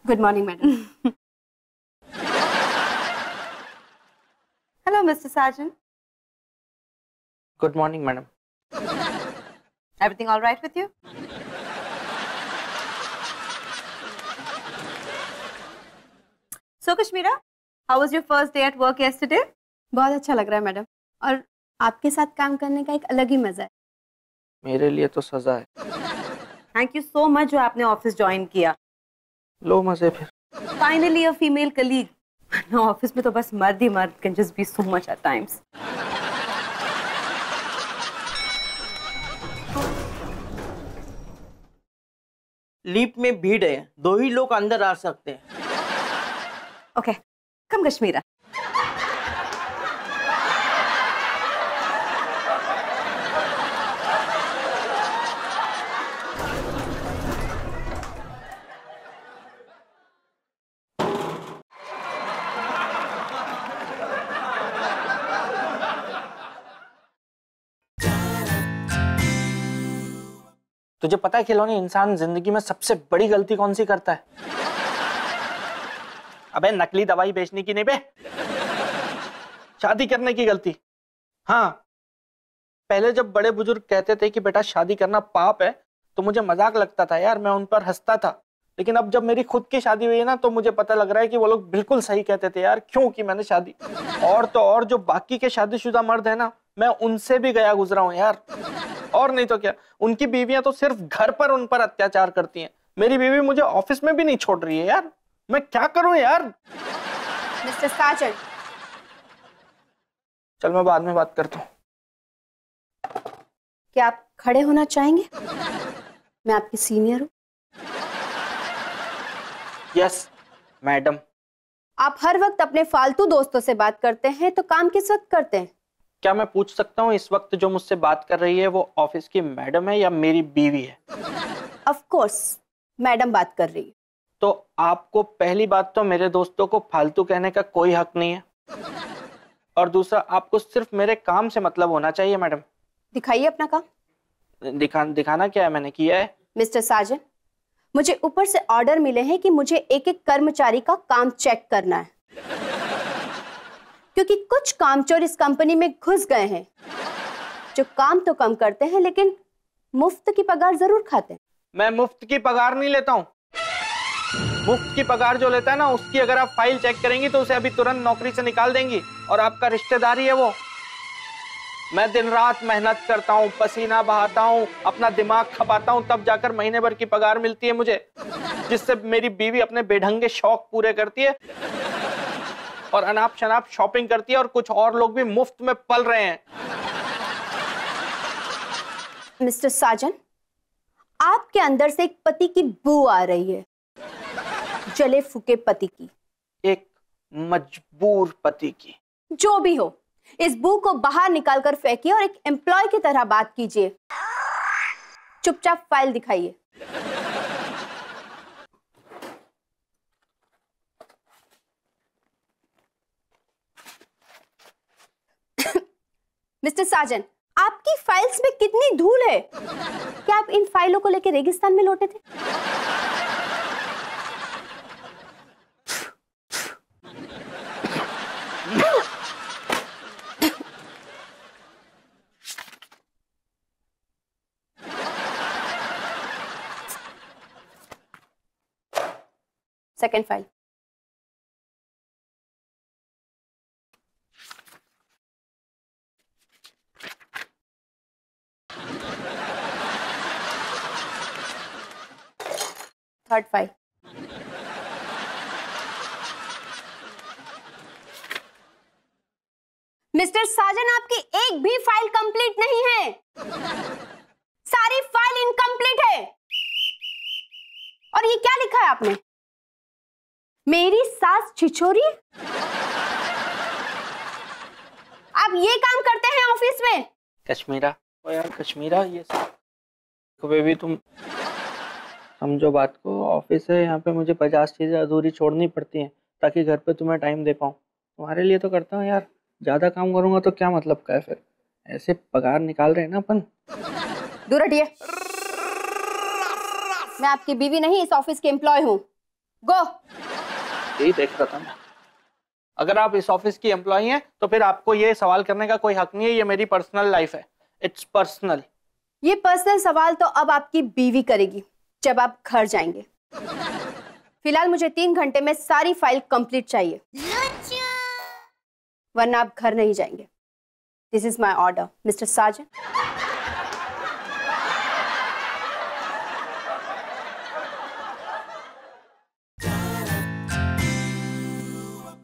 Good morning madam. Hello mister Sajan. Good morning madam. Everything all right with you? So Kashmira, how was your first day at work yesterday? बहुत अच्छा लग रहा है madam, और आपके साथ काम करने का एक अलग ही मजा है। मेरे लिए तो सजा है। थैंक यू सो मच जो आपने ऑफिस ज्वाइन किया। लो मजे फिर। Finally a female colleague. Office में तो बस मर्द ही मर्द can just be so much at times. Lift में भीड़ है, 2 ही लोग अंदर आ सकते हैं। ओके, कम कश्मीरा। तुझे पता है खिलौने, इंसान जिंदगी में सबसे बड़ी गलती कौन सी करता है? अबे नकली दवाई बेचने की नहीं बे, शादी करने की गलती। हाँ, पहले जब बड़े बुजुर्ग कहते थे कि बेटा शादी करना पाप है, तो मुझे मजाक लगता था यार, मैं उन पर हंसता था। लेकिन अब जब मेरी खुद की शादी हुई है ना, तो मुझे पता लग रहा है कि वो लोग बिल्कुल सही कहते थे यार। क्यों कि मैंने शादी, और तो और जो बाकी के शादीशुदा मर्द है ना, मैं उनसे भी गया गुजरा हूं यार। और नहीं तो क्या, उनकी बीवियां तो सिर्फ घर पर उन पर अत्याचार करती हैं। मेरी बीवी मुझे ऑफिस में भी नहीं छोड़ रही है यार, मैं क्या करूं यार। मिस्टर साजन, चल मैं बाद में बात करता हूँ। क्या आप खड़े होना चाहेंगे? मैं आपकी सीनियर हूँ। Yes madam. आप हर वक्त अपने फालतू दोस्तों से बात करते हैं, तो काम किस वक्त करते हैं? क्या मैं पूछ सकता हूँ इस वक्त जो मुझसे बात कर रही है वो ऑफिस की मैडम है या मेरी बीवी है? ऑफ कोर्स मैडम बात कर रही है। तो आपको पहली बात तो मेरे दोस्तों को फालतू कहने का कोई हक नहीं है, और दूसरा आपको सिर्फ मेरे काम से मतलब होना चाहिए मैडम। दिखाइए अपना काम। दिखाना क्या है, मैंने किया है। मिस्टर साजन, मुझे ऊपर से ऑर्डर मिले हैं कि मुझे एक एक कर्मचारी का काम चेक करना है, क्योंकि कुछ कामचोर इस कंपनी में घुस गए हैं जो काम तो कम करते हैं लेकिन मुफ्त की पगार जरूर खाते हैं। मैं मुफ्त की पगार नहीं लेता हूँ। मुफ्त की पगार जो लेता है ना, उसकी अगर आप फाइल चेक करेंगी तो उसे अभी तुरंत नौकरी से निकाल देंगी, और आपका रिश्तेदार ही है वो। मैं दिन रात मेहनत करता हूँ, पसीना बहाता हूँ, अपना दिमाग खपाता हूँ, तब जाकर महीने भर की पगार मिलती है मुझे, जिससे मेरी बीवी अपने बेढंगे शौक पूरे करती है और अनाप शनाप शॉपिंग करती है, और कुछ और लोग भी मुफ्त में पल रहे हैं। मिस्टर साजन, आपके अंदर से एक पति की बू आ रही है, जले फूके पति की, एक मजबूर पति की। जो भी हो, इस बू को बाहर निकालकर फेंकिए और एक एम्प्लॉय की तरह बात कीजिए। चुपचाप फाइल दिखाइए। मिस्टर साजन, आपकी फाइल्स में कितनी धूल है? क्या आप इन फाइलों को लेकर रेगिस्तान में लौटे थे? Second file. Third file. Mister Sajan, आपकी एक भी फाइल कंप्लीट नहीं है। सारी फाइल इनकम्प्लीट है। और ये क्या लिखा है आपने? मेरी सास छिछोरी? आप ये काम करते हैं ऑफिस में? कश्मीरा, ओ यार कश्मीरा, ये बेबी तुम समझो बात को। ऑफिस है, यहाँ पे मुझे 50 चीजें अधूरी छोड़नी पड़ती हैं ताकि घर पे तुम्हें टाइम दे पाऊँ। तुम्हारे लिए तो करता हूँ यार, ज्यादा काम करूंगा तो क्या मतलब का है फिर? ऐसे पगार निकाल रहे हैं ना अपन। दूर हटिए। मैं आपकी बीवी नहीं, इस ऑफिस के एम्प्लॉय हूँ। गो। यही देख रहा था मैं। अगर आप इस ऑफिस की एम्प्लॉई हैं तो फिर आपको ये सवाल करने का कोई हक नहीं है। ये मेरी पर्सनल लाइफ है, इट्स पर्सनल। ये पर्सनल सवाल तो अब आपकी बीवी करेगी जब आप घर जाएंगे। फिलहाल मुझे 3 घंटे में सारी फाइल कंप्लीट चाहिए, वरना आप घर नहीं जाएंगे। This is my order mister Sajan.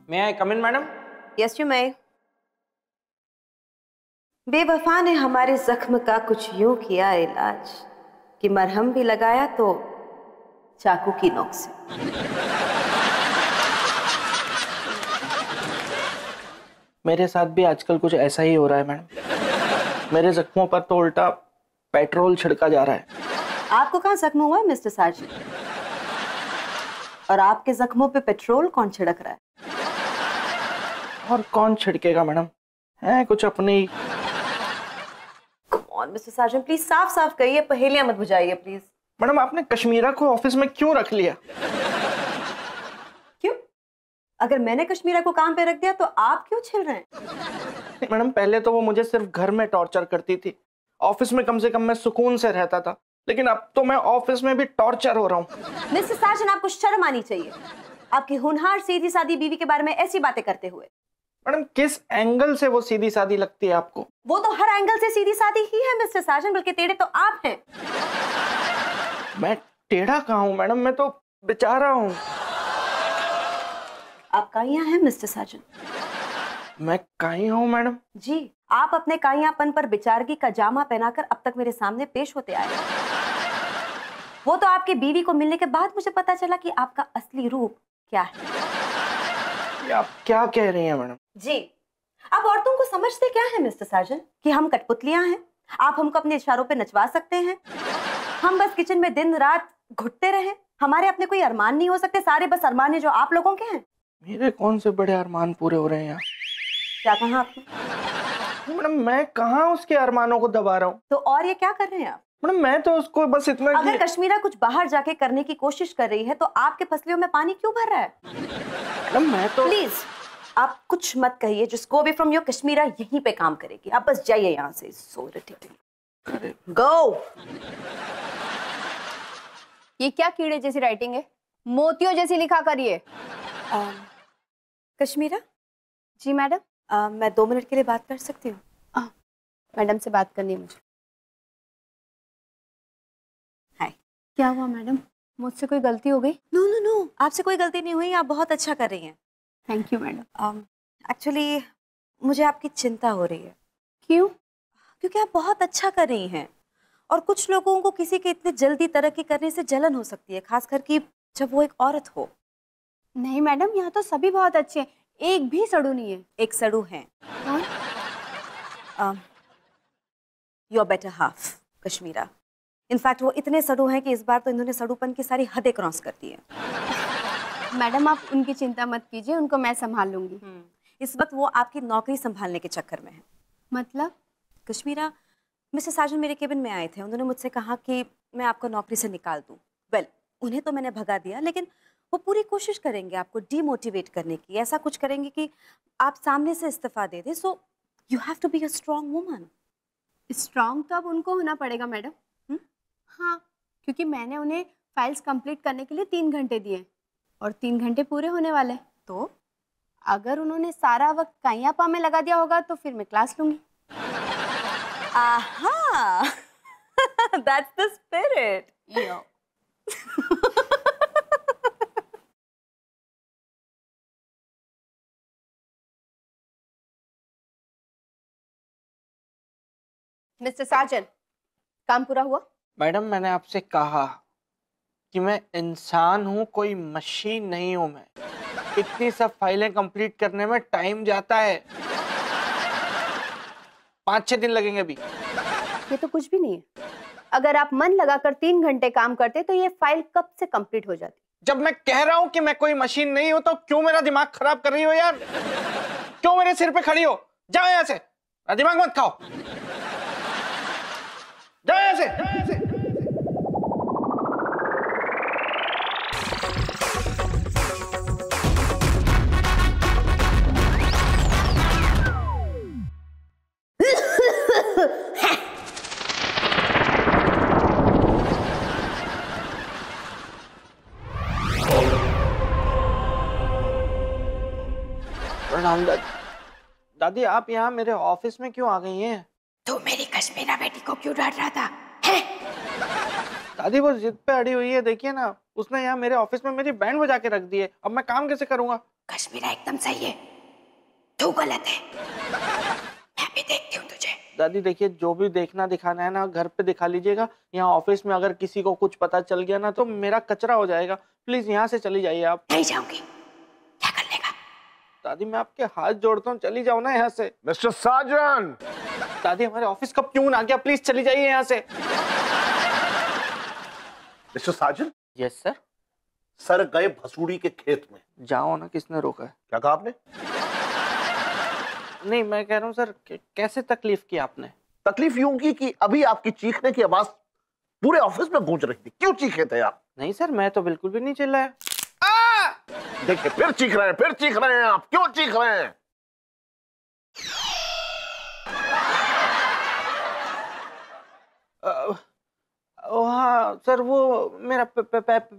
May I come in madam? Yes you may. बेवफा ने हमारे जख्म का कुछ यूं किया इलाज कि मरहम भी लगाया तो चाकू की नोक से। मेरे साथ भी आजकल कुछ ऐसा ही हो रहा है मैडम। मेरे जख्मों पर तो उल्टा पेट्रोल छिड़का जा रहा है। आपको कहाँ जख्म हुआ मिस्टर साजन? और आपके जख्मों पे पेट्रोल कौन छिड़क रहा है? और कौन छिड़केगा मैडम, है कुछ अपनी। Come on mister Sajan, please साफ साफ कहिए, पहेलियां मत बुझाइए प्लीज। मैडम आपने कश्मीरा को ऑफिस में क्यों रख लिया? क्यों? अगर मैंने कश्मीरा को काम पे रख दिया तो आप क्यों छिल रहे हैं? मैडम पहले तो वो मुझे सिर्फ घर में टॉर्चर करती थी, ऑफिस में कम से कम मैं सुकून से रहता था, लेकिन अब तो मैं ऑफिस में भी टॉर्चर हो रहा हूँ। मिस्टर साजन, आपको शर्म आनी चाहिए आपकी होनहार सीधी सादी बीवी के बारे में ऐसी बातें करते हुए। मैडम किस एंगल से वो सीधी सादी लगती है आपको? वो तो हर एंगल से सीधी सादी ही है मिस्टर साजन, बल्कि टेढ़े तो आप हैं। मैं टेढ़ा कहाँ हूँ मैडम, मैं तो बेचारा हूँ। आप काइयां हैं मिस्टर साजन? मैं काइयां हूँ मैडम? जी, आप अपने काइयापन पर बेचारगी का जामा पहनाकर अब तक मेरे सामने पेश होते आए। वो तो आपकी बीवी को मिलने के बाद मुझे पता चला कि आपका असली रूप क्या है। ये आप क्या कह रही हैं मैडम? जी, आप औरतों को समझते क्या है मिस्टर साजन कि हम कठपुतलियां हैं? आप हमको अपने इशारों पे नचवा सकते हैं, हम बस किचन में दिन रात घुटते रहें, हमारे अपने कोई अरमान नहीं हो सकते? सारे बस अरमान है जो आप लोगों के हैं। मेरे कौन से बड़े अरमान पूरे हो रहे हैं यहाँ? क्या कहा आपने? मैडम मैं कहाँ उसके अरमानों को दबा रहा हूँ। तो और ये क्या कर रहे हैं आप? मैडम मैं तो उसको बस इतना अगर कश्मीरा कुछ बाहर जाके करने की कोशिश कर रही है तो आपके फसलियों में पानी क्यों भर रहा है? मैडम मैं तो प्लीज आप कुछ मत कहिए, just go away from your. Kashmira यहीं पे काम करेगी, आप बस जाइए यहाँ से। So irritating, go. ये क्या कीड़े जैसी राइटिंग है, मोतियों जैसी लिखा करिए। कश्मीरा जी मैडम। मैं 2 मिनट के लिए बात कर सकती हूँ? मैडम से बात करनी है मुझे। हाय। क्या हुआ मैडम, मुझसे कोई गलती हो गई? नो नो नो, आपसे कोई गलती नहीं हुई, आप बहुत अच्छा कर रही हैं। Thank you madam. एक्चुअली मुझे आपकी चिंता हो रही है। क्यों? क्योंकि आप बहुत अच्छा कर रही हैं और कुछ लोगों को किसी के इतने जल्दी तरक्की करने से जलन हो सकती है, खासकर कि जब वो एक औरत हो। नहीं मैडम, यहाँ तो सभी बहुत अच्छे हैं, एक भी सड़ू नहीं है। एक सड़ू है। Your better half Kashmira. In fact वो इतने सड़ू हैं कि इस बार तो इन्होंने सड़ूपन की सारी हदें क्रॉस कर दी है। मैडम आप उनकी चिंता मत कीजिए, उनको मैं संभाल लूंगी। इस वक्त वो आपकी नौकरी संभालने के चक्कर में है। मतलब? कश्मीरा, मिस्टर साजन मेरे केबिन में आए थे, उन्होंने मुझसे कहा कि मैं आपको नौकरी से निकाल दूं। वेल, उन्हें तो मैंने भगा दिया, लेकिन वो पूरी कोशिश करेंगे आपको डीमोटिवेट करने की। ऐसा कुछ करेंगे कि आप सामने से इस्तीफा दे दें। So you have to be a strong woman. Strong तो अब उनको होना पड़ेगा मैडम। हाँ, क्योंकि मैंने उन्हें फाइल्स कंप्लीट करने के लिए 3 घंटे दिए और 3 घंटे पूरे होने वाले। तो अगर उन्होंने सारा वक्त काइयापा में लगा दिया होगा तो फिर मैं क्लास लूंगी। आहा, that's the spirit. Yo. Mister Sajan, काम पूरा हुआ? मैडम मैंने आपसे कहा कि मैं इंसान हूँ, कोई मशीन नहीं हूँ। मैं इतनी सब फाइलें कंप्लीट करने में टाइम जाता है, 5-6 दिन लगेंगे अभी। ये तो कुछ भी नहीं है। अगर आप मन लगाकर 3 घंटे काम करते तो ये फाइल कब से कंप्लीट हो जाती। जब मैं कह रहा हूँ कि मैं कोई मशीन नहीं हूँ तो क्यों मेरा दिमाग खराब कर रही हो यार? क्यों मेरे सिर पे खड़ी हो? जाओ यहाँ से, दिमाग मत खाओ, जाओ यहाँ से। प्रणाम दादी। दादी आप यहाँ मेरे ऑफिस में क्यों आ गई हैं? तू मेरी कश्मीरा बेटी को क्यों डांट रहा था? है? दादी वो जिद पे अड़ी हुई है, देखिए ना, उसने यहाँ मेरे ऑफिस में मेरी बैंड बजा के रख दी है। अब मैं काम कैसे करूँगा? कश्मीरा एकदम सही है, तू गलत है। मैं भी देखती हूँ तुझे। दादी देखिए, जो भी देखना दिखाना है ना घर पे दिखा लीजिएगा। यहाँ ऑफिस में अगर किसी को कुछ पता चल गया ना तो मेरा कचरा हो जाएगा। प्लीज यहाँ से चली जाइए आप। नहीं जाऊंगी, क्या कर लेगा? दादी मैं आपके हाथ जोड़ता हूँ, चली जाओ ना यहाँ से। मिस्टर साजन, दादी हमारे ऑफिस का प्यून आ गया, प्लीज चली जाइए यहाँ से। Mister Sajan. Yes sir. Sir गए भसूड़ी के खेत में। जाओ ना, किसने रोका है? क्या कहा आपने? नहीं मैं कह रहा हूँ सर, कैसे तकलीफ की आपने? तकलीफ यूं की कि अभी आपकी चीखने की आवाज पूरे ऑफिस में गूंज रही थी। क्यों चीखे थे आप? नहीं सर, मैं तो बिल्कुल भी नहीं चिल्लाया। देखिए फिर चीख रहे हैं, फिर चीख रहे हैं आप। क्यों चीख रहे हैं? हाँ सर, वो मेरा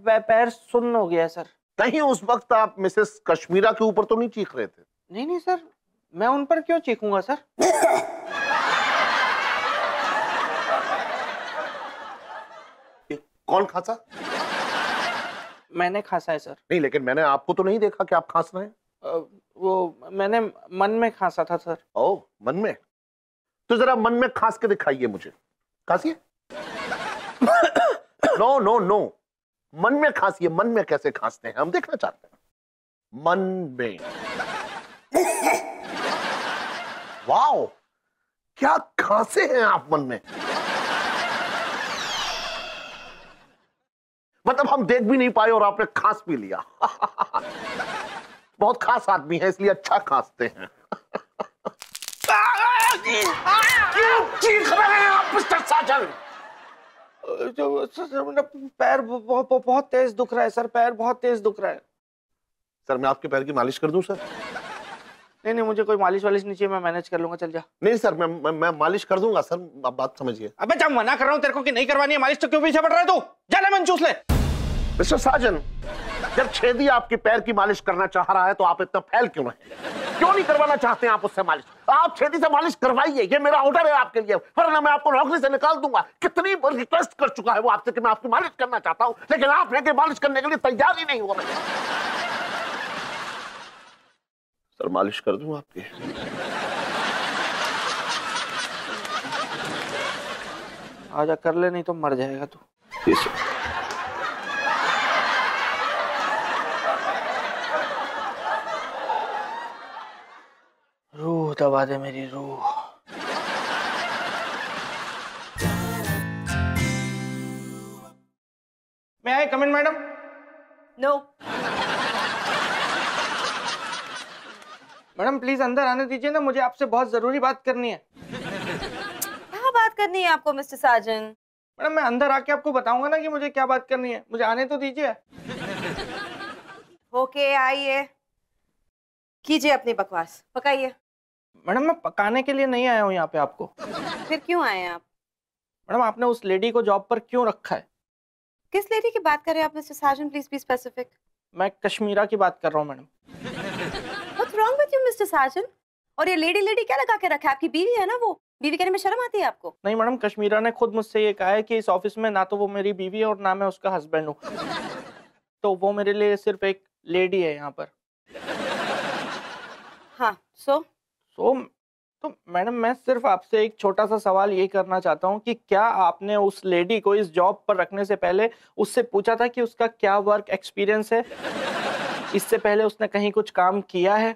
पैर सुन्न हो गया है सर। कहीं उस वक्त आप मिसेस कश्मीरा के ऊपर तो नहीं चीख रहे थे? नहीं नहीं सर, मैं उन पर क्यों चीखूंगा सर? कौन खांसा? मैंने खांसा है सर। नहीं लेकिन मैंने आपको तो नहीं देखा कि आप खांस रहे हैं। वो मैंने मन में खांसा था सर। ओ मन में? तो जरा मन में खांस के दिखाइए मुझे। खांसिए। नो नो नो, मन में खांसिए। मन में कैसे खांसते हैं हम देखना चाहते हैं। मन में। वाओ, क्या खांसे हैं आप मन में। मतलब हम देख भी नहीं पाए और आपने खांस भी लिया। बहुत खास आदमी है इसलिए अच्छा खांसते हैं। क्यों चीख रहे हैं आप मिस्टर साजन? जो सर मेरा पैर बहुत तेज दुख रहा है सर, पैर बहुत तेज दुख रहा है। सर मैं आपके पैर की मालिश कर दूं सर? नहीं नहीं, मुझे कोई मालिश वालिश नहीं चाहिए, मैं मैनेज कर लूंगा, चल जा। नहीं सर, मैं मालिश कर दूंगा सर, आप बात समझिए। अबे जब मना कर रहा हूँ तेरे को कि नहीं करवानी है मालिश तो क्यों पीछे पड़ रहा है तू? जा लेमन चूस ले। मिस्टर साजन, जब छेदी आपके पैर की मालिश करना चाह रहा है तो आप इतना फैल क्यों रहे? क्यों नहीं करवाना चाहते हैं आप उससे मालिश? आप छेदी से मालिश करवाइए, ये मेरा ऑर्डर है आपके लिए, वरना मैं आपको नौकरी से निकाल दूंगा। कितनी बार रिक्वेस्ट कर चुका है वो आपसे कि मैं आपकी मालिश करना चाहता हूं, लेकिन आप लेके मालिश करने के लिए तैयार ही नहीं हो रहे। सर मालिश कर दूं आपकी? आजा कर ले, नहीं तो मर जाएगा तू। जी सर। रूह दबा दे मेरी रूह। मैं आई come in madam? No. Madam please अंदर आने दीजिए ना, मुझे आपसे बहुत जरूरी बात करनी है। क्या बात करनी है आपको मिस्टर साजन? मैडम मैं अंदर आके आपको बताऊंगा ना कि मुझे क्या बात करनी है, मुझे आने तो दीजिए। ओके आइए, कीजिए अपनी बकवास, पकाइए। मैडम मैं पकाने के लिए नहीं आया हूँ यहाँ पे आपको। फिर क्यों आए हैं आप? मैडम आपने उस लेडी को जॉब पर क्यों रखा है? किस लेडी की बात कर रहे हैं आप mister Sajan? Please be specific. मैं कश्मीरा की बात कर रहा हूँ madam. What's wrong with you mister Sajan? और ये लेडी क्या लगा के रखा है? आपकी बीवी है ना वो? बीवी कहने में शर्म आती है आपको? नहीं मैडम, कश्मीरा ने खुद मुझसे ये कहा है कि इस ऑफिस में ना तो वो मेरी बीवी है और ना मैं उसका हस्बैंड हूँ, तो वो मेरे लिए सिर्फ एक लेडी है यहाँ पर। हाँ सो तो मैडम मैं सिर्फ आपसे एक छोटा सा सवाल ये करना चाहता हूँ कि क्या आपने उस लेडी को इस जॉब पर रखने से पहले उससे पूछा था कि उसका क्या वर्क एक्सपीरियंस है? इससे पहले उसने कहीं कुछ काम किया है?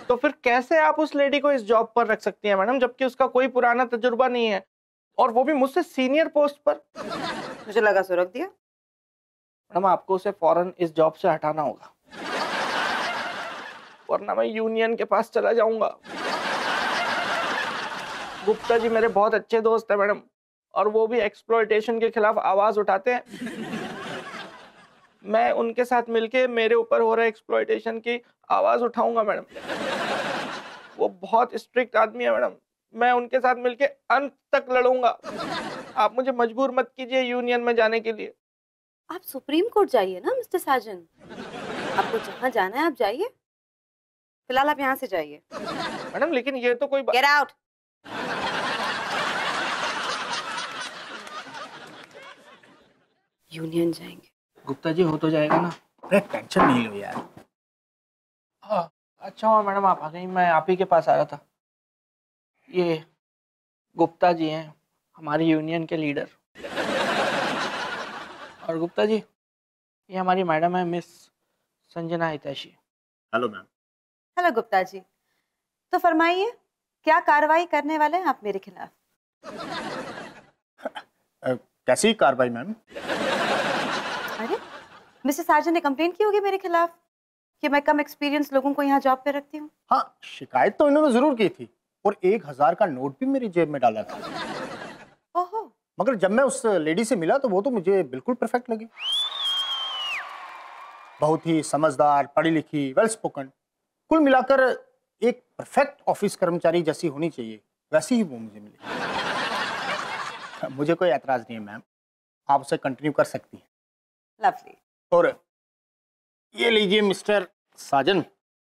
तो फिर कैसे आप उस लेडी को इस जॉब पर रख सकती हैं मैडम, जबकि उसका कोई पुराना तजुर्बा नहीं है और वो भी मुझसे सीनियर पोस्ट पर? मुझे लगा सो रख दिया। मैडम आपको उसे फौरन इस जॉब से हटाना होगा, वरना मैं यूनियन के पास चला जाऊंगा। गुप्ता जी मेरे बहुत अच्छे दोस्त हैं मैडम, और वो भी एक्सप्लॉयटेशन के खिलाफ आवाज उठाते हैं। मैं उनके साथ मिलके मेरे ऊपर हो रहे एक्सप्लॉयटेशन की आवाज उठाऊंगा मैडम। वो बहुत स्ट्रिक्ट आदमी है मैडम, मैं उनके साथ मिलके अंत तक लड़ूंगा। आप मुझे मजबूर मत कीजिए यूनियन में जाने के लिए। आप सुप्रीम कोर्ट जाइए ना मिस्टर साजन, आपको जहाँ जाना है आप जाइए। फिलहाल आप यहाँ से जाइए। मैडम लेकिन ये तो कोई गेट आउट। यूनियन जाएंगे। गुप्ता जी हो तो जाएगा ना? अरे टेंशन नहीं लो यार। हाँ अच्छा हुआ मैडम आप आ गई, मैं आप ही के पास आ रहा था। ये गुप्ता जी हैं हमारी यूनियन के लीडर। और गुप्ता जी ये हमारी मैडम है मिस संजना हितैषी। Hello ma'am. Hello Gupta ji, तो फरमाइए क्या कार्रवाई करने वाले हैं आप मेरे खिलाफ? कैसी कार्रवाई मैम? अरे मिस्टर साजन ने कंप्लेंट की होगी मेरे खिलाफ कि मैं कम एक्सपीरियंस लोगों को यहाँ जॉब पे रखती हूँ। हाँ शिकायत तो इन्होंने जरूर की थी और 1000 का नोट भी मेरी जेब में डाला था। ओहो। मगर जब मैं उस लेडी से मिला तो वो तो मुझे बिल्कुल परफेक्ट लगी। बहुत ही समझदार, पढ़ी लिखी, वेल स्पोकन, कुल मिलाकर एक परफेक्ट ऑफिस कर्मचारी जैसी होनी चाहिए वैसी ही वो मुझे मिली। मुझे कोई एतराज नहीं है मैम, आप उसे कंटिन्यू कर सकती हैं। लवली। और ये लीजिए मिस्टर साजन,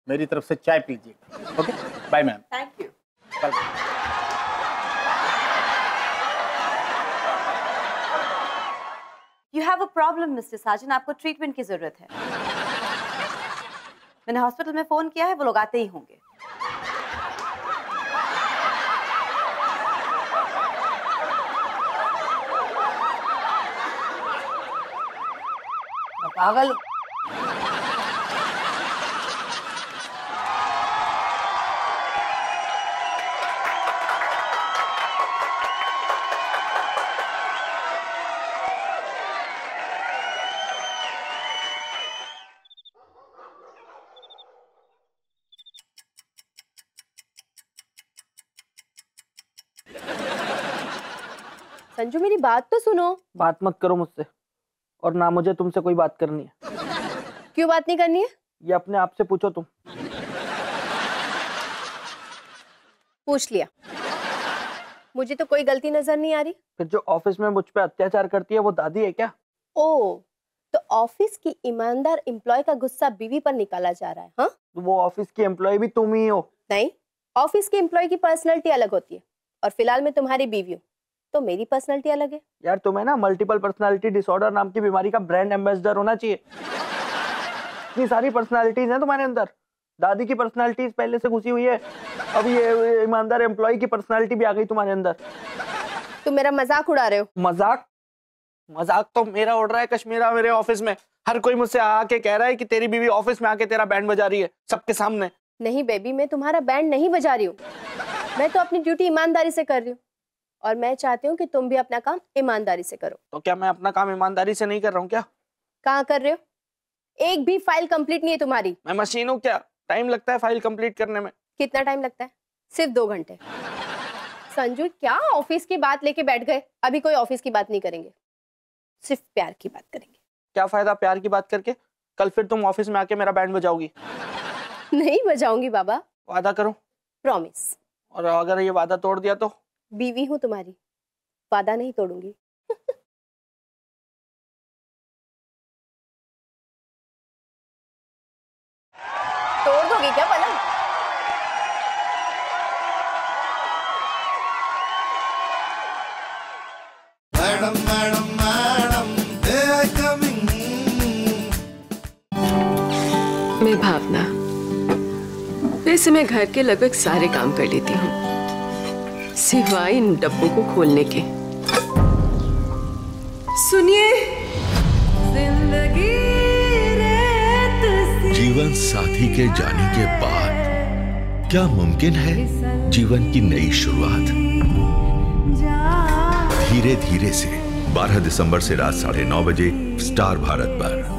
मेरी तरफ से चाय पीजिए। Okay bye ma'am. Thank you. You have a problem mister Sajan, आपको ट्रीटमेंट की जरूरत है। मैंने हॉस्पिटल में फोन किया है, वो लोग आते ही होंगे। पागल संजू मेरी बात तो सुनो। बात मत करो मुझसे और ना मुझे तुमसे कोई बात करनी है। क्यों बात नहीं करनी है? ये अपने आप से पूछो तुम। पूछ लिया। मुझे तो कोई गलती नजर नहीं आ रही। फिर जो ऑफिस में मुझ पे अत्याचार करती है वो दादी है क्या? ओ तो ऑफिस की ईमानदार एम्प्लॉय का गुस्सा बीवी पर निकाला जा रहा है? हाँ वो ऑफिस की एम्प्लॉय भी तुम ही हो। नहीं, ऑफिस के एम्प्लॉय की पर्सनैलिटी अलग होती है और फिलहाल मैं तुम्हारी बीवी हूँ तो मेरी पर्सनैलिटी अलग है। यार तुम्हें ना मल्टीपल पर्सनालिटी डिसऑर्डर नाम की बीमारी का ब्रांड एम्बेसडर होना चाहिए। इतनी सारी पर्सनालिटीज हैं तुम्हारे अंदर। दादी की पर्सनालिटीज पहले से घुसी हुई है, अब ये ईमानदार एम्प्लॉय की पर्सनालिटी भी आ गई तुम्हारे अंदर। तुम मेरा मजाक उड़ा रहे हो। मजाक? मजाक तो मेरा उड़ रहा है कश्मीरा मेरे ऑफिस में। हर कोई मुझसे आके कह रहा है कि तेरी बीवी ऑफिस में आके तेरा बैंड बजा रही है सबके सामने। नहीं बेबी, मैं तुम्हारा बैंड नहीं बजा रही हूँ। मैं तो अपनी ड्यूटी ईमानदारी से कर रही हूँ और मैं चाहती हूँ कि तुम भी अपना काम ईमानदारी से करो। तो क्या मैं अपना काम ईमानदारी से नहीं कर रहा हूँ क्या? कहाँ कर रहे हो? एक भी फाइल कंप्लीट नहीं है तुम्हारी। मैं मशीन हूँ क्या? टाइम लगता है फाइल कंप्लीट करने में। कितना टाइम लगता है? सिर्फ 2 घंटे। संजू क्या ऑफिस की बात लेके बैठ गए? अभी कोई ऑफिस की बात नहीं करेंगे, सिर्फ प्यार की बात करेंगे। क्या फायदा प्यार की बात करके? कल फिर तुम ऑफिस में आके मेरा बैंड बजाओगी। नहीं बजाऊंगी बाबा। वादा करो। प्रॉमिस। और अगर ये वादा तोड़ दिया तो? बीवी हूँ तुम्हारी, वादा नहीं तोड़ूंगी। तोड़ दोगे क्या पलंग? Madam madam madam they are coming। मैं भावना, वैसे मैं घर के लगभग सारे काम कर लेती हूँ सिवाय इन डब्बों को खोलने के। सुनिए, जीवन साथी के जाने के बाद क्या मुमकिन है जीवन की नई शुरुआत? धीरे धीरे से 12 दिसंबर से रात 9:30 बजे स्टार भारत पर।